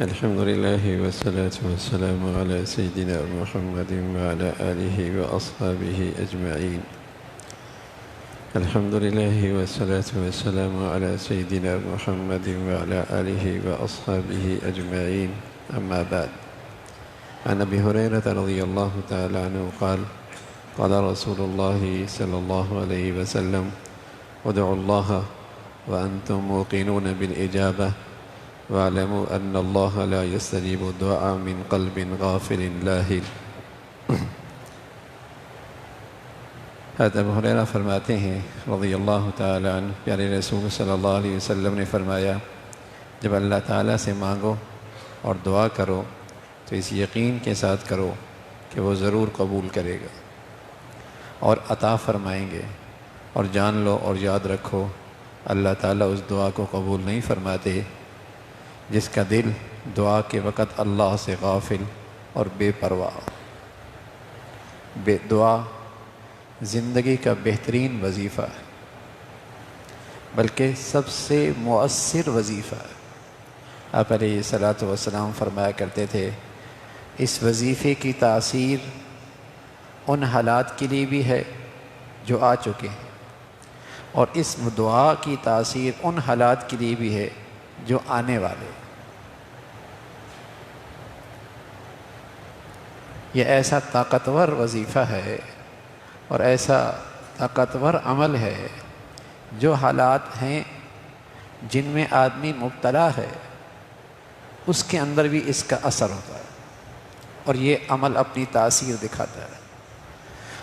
الحمد لله والصلاة والسلام على سيدنا محمد وعلى آله وأصحابه أجمعين. الحمد لله والصلاة والسلام على سيدنا محمد وعلى آله وأصحابه أجمعين. أما بعد، عن أبي هريرة رضي الله تعالى عنه قال: قال رسول الله صلى الله عليه وسلم: ادعوا الله وأنتم موقنون بالإجابة واعلموا أن الله لا يستجيب الدعاء من قلب غافل لاهٍ۔ حضرت ابو ہریرہ فرماتے ہیں رضی اللہ تعالی عنہ، پیارے رسول صلی اللہ علیہ وسلم نے فرمایا، جب اللہ تعالیٰ سے مانگو اور دعا کرو تو اس یقین کے ساتھ کرو کہ وہ ضرور قبول کرے گا اور عطا فرمائیں گے، اور جان لو اور یاد رکھو اللہ تعالیٰ اس دعا کو قبول نہیں فرماتے جس کا دل دعا کے وقت اللہ سے غافل اور بے پرواہ۔ دعا زندگی کا بہترین وظیفہ ہے، بلکہ سب سے مؤثر وظیفہ ہے۔ آپ علیہ الصلاۃ والسلام فرمایا کرتے تھے، اس وظیفے کی تاثیر ان حالات کے لیے بھی ہے جو آ چکے ہیں، اور اس دعا کی تاثیر ان حالات کے لیے بھی ہے جو آنے والے۔ یہ ایسا طاقتور وظیفہ ہے اور ایسا طاقتور عمل ہے، جو حالات ہیں جن میں آدمی مبتلا ہے اس کے اندر بھی اس کا اثر ہوتا ہے، اور یہ عمل اپنی تاثیر دکھاتا ہے۔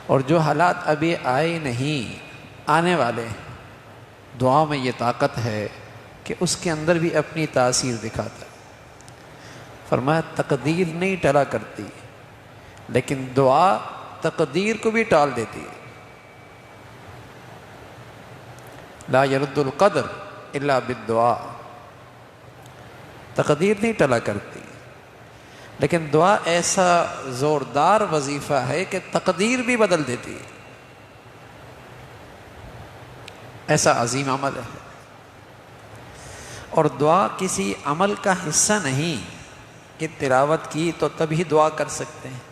اور جو حالات ابھی آئے نہیں، آنے والے ہیں، دعا میں یہ طاقت ہے کہ اس کے اندر بھی اپنی تاثیر دکھاتا ہے۔ فرمایا تقدیر نہیں ٹلا کرتی، لیکن دعا تقدیر کو بھی ٹال دیتی ہے۔ لا يرد القدر الا بالدعاء، تقدیر نہیں ٹلا کرتی، لیکن دعا ایسا زوردار وظیفہ ہے کہ تقدیر بھی بدل دیتی ہے۔ ایسا عظیم عمل ہے، اور دعا کسی عمل کا حصہ نہیں کہ تلاوت کی تو تبھی دعا کر سکتے ہیں،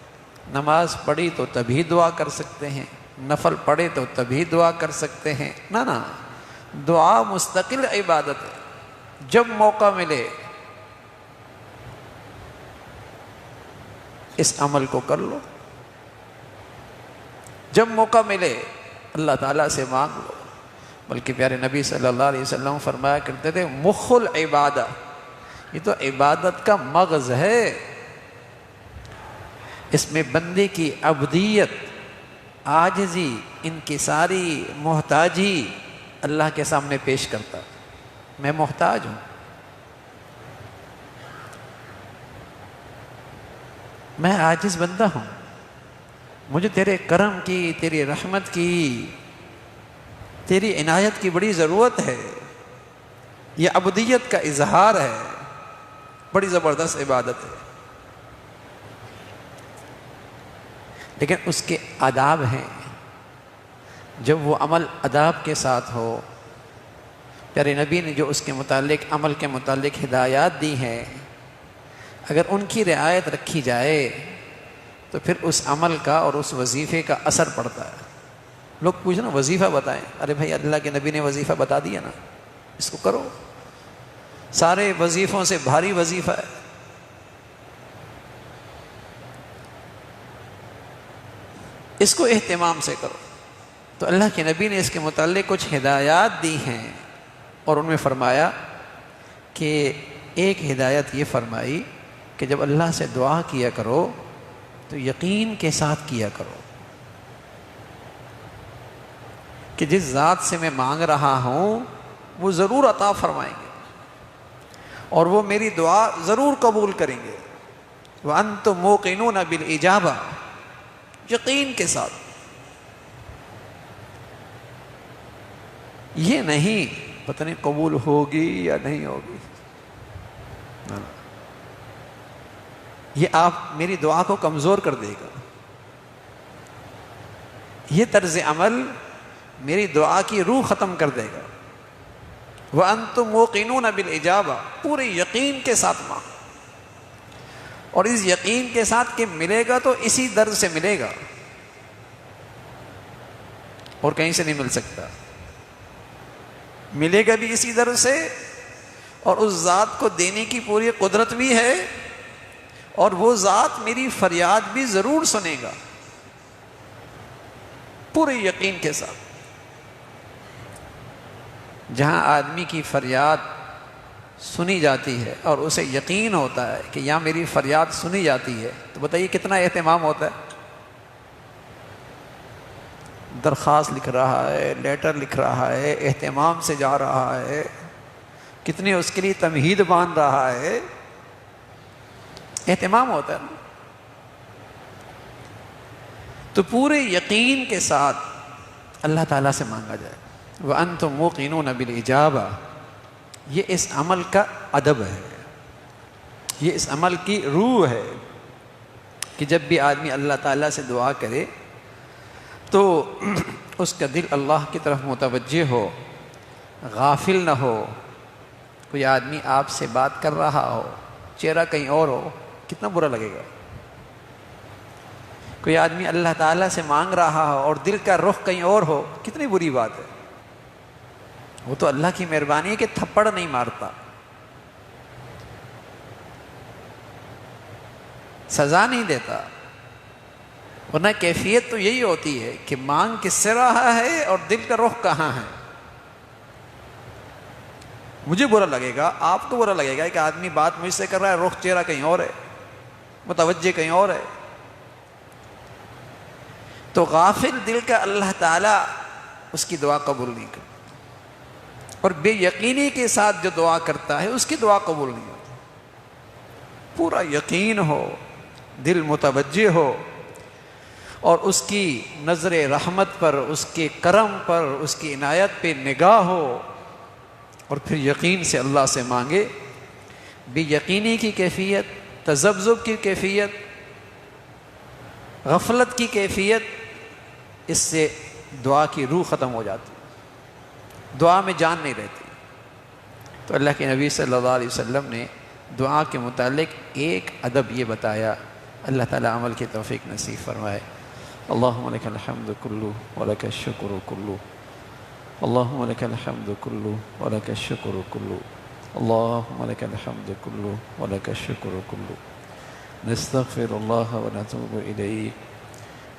نماز پڑھی تو تبھی دعا کر سکتے ہیں، نفل پڑھے تو تبھی دعا کر سکتے ہیں۔ نہ، دعا مستقل عبادت ہے۔ جب موقع ملے اس عمل کو کر لو، جب موقع ملے اللہ تعالیٰ سے مانگ لو۔ بلکہ پیارے نبی صلی اللہ علیہ وسلم فرمایا کرتے تھے، مخ العبادہ، یہ تو عبادت کا مغز ہے، اس میں بندے کی عبدیت، عاجزی، انکساری، محتاجی اللہ کے سامنے پیش کرتا۔ میں محتاج ہوں، میں عاجز بندہ ہوں، مجھے تیرے کرم کی، تیری رحمت کی، تیری عنایت کی بڑی ضرورت ہے۔ یہ عبدیت کا اظہار ہے، بڑی زبردست عبادت ہے، لیکن اس کے آداب ہیں۔ جب وہ عمل آداب کے ساتھ ہو، پیارے نبی نے جو اس کے متعلق، عمل کے متعلق ہدایات دی ہیں، اگر ان کی رعایت رکھی جائے تو پھر اس عمل کا اور اس وظیفے کا اثر پڑتا ہے۔ لوگ پوچھنا وظیفہ بتائیں، ارے بھائی اللہ کے نبی نے وظیفہ بتا دیا نا، اس کو کرو، سارے وظیفوں سے بھاری وظیفہ ہے۔ اس کو اہتمام سے کرو۔ تو اللہ کے نبی نے اس کے متعلق کچھ ہدایات دی ہیں، اور ان میں فرمایا کہ ایک ہدایت یہ فرمائی کہ جب اللہ سے دعا کیا کرو تو یقین کے ساتھ کیا کرو کہ جس ذات سے میں مانگ رہا ہوں وہ ضرور عطا فرمائیں گے، اور وہ میری دعا ضرور قبول کریں گے۔ وَأَنْتُمْ مُوقِنُونَ بِالْإِجَابَةِ، یقین کے ساتھ، یہ نہیں پتہ نہیں قبول ہوگی یا نہیں ہوگی۔ یہ آپ میری دعا کو کمزور کر دے گا، یہ طرز عمل میری دعا کی روح ختم کر دے گا۔ وَأَنْتُمْ مُوقِنُونَ بِالْإِجَابَةِ، پورے یقین کے ساتھ مانگ، اور اس یقین کے ساتھ کہ ملے گا تو اسی در سے ملے گا اور کہیں سے نہیں مل سکتا، ملے گا بھی اسی در سے، اور اس ذات کو دینے کی پوری قدرت بھی ہے، اور وہ ذات میری فریاد بھی ضرور سنے گا پورے یقین کے ساتھ۔ جہاں آدمی کی فریاد سنی جاتی ہے اور اسے یقین ہوتا ہے کہ یہاں میری فریاد سنی جاتی ہے، تو بتائیے کتنا اہتمام ہوتا ہے۔ درخواست لکھ رہا ہے، لیٹر لکھ رہا ہے، اہتمام سے جا رہا ہے، کتنی اس کے لیے تمہید باندھ رہا ہے، اہتمام ہوتا ہے۔ تو پورے یقین کے ساتھ اللہ تعالیٰ سے مانگا جائے۔ وَأَنْتُمْ مُوقِنُونَ بِالْإِجَابَةِ، یہ اس عمل کا ادب ہے، یہ اس عمل کی روح ہے کہ جب بھی آدمی اللہ تعالیٰ سے دعا کرے تو اس کا دل اللہ کی طرف متوجہ ہو، غافل نہ ہو۔ کوئی آدمی آپ سے بات کر رہا ہو، چہرہ کہیں اور ہو، کتنا برا لگے گا۔ کوئی آدمی اللہ تعالیٰ سے مانگ رہا ہو اور دل کا رخ کہیں اور ہو، کتنی بری بات ہے۔ وہ تو اللہ کی مہربانی ہے کہ تھپڑ نہیں مارتا، سزا نہیں دیتا، ورنہ کیفیت تو یہی ہوتی ہے کہ مانگ کس سے رہا ہے اور دل کا رخ کہاں ہے۔ مجھے برا لگے گا، آپ کو برا لگے گا کہ آدمی بات مجھ سے کر رہا ہے، رخ چہرہ کہیں اور ہے، متوجہ کہیں اور ہے۔ تو غافل دل کا اللہ تعالیٰ اس کی دعا قبول نہیں کرتا، اور بے یقینی کے ساتھ جو دعا کرتا ہے اس کی دعا قبول نہیں ہوتی۔ پورا یقین ہو، دل متوجہ ہو، اور اس کی نظر رحمت پر، اس کے کرم پر، اس کی عنایت پہ نگاہ ہو، اور پھر یقین سے اللہ سے مانگے۔ بے یقینی کی کیفیت، تذبذب کی کیفیت، غفلت کی کیفیت، اس سے دعا کی روح ختم ہو جاتی، دعا میں جان نہیں رہتی۔ تو اللہ کے نبی صلی اللہ علیہ وسلم نے دعا کے متعلق ایک ادب یہ بتایا۔ اللہ تعالیٰ عمل کی توفیق نصیب فرمائے۔ اللہم لک الحمد کلہ ولک الشکر کلہ، اللہم لک الحمد کلہ ولک الشکر کلہ، اللہم لک الحمد کلہ ولک الشکر کلہ۔ نستغفر اللہ ونتوب الیہ،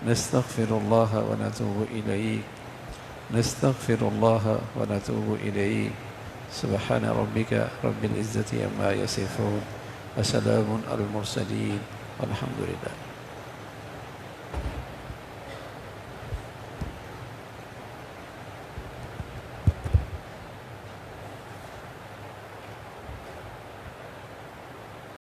نستغفر اللہ ونتوب الیہ، نستغفر اللہ ونتوب الیہ۔ سبحان ربک رب العزة عما یصفون، وسلام علی المرسلین، والحمد للہ۔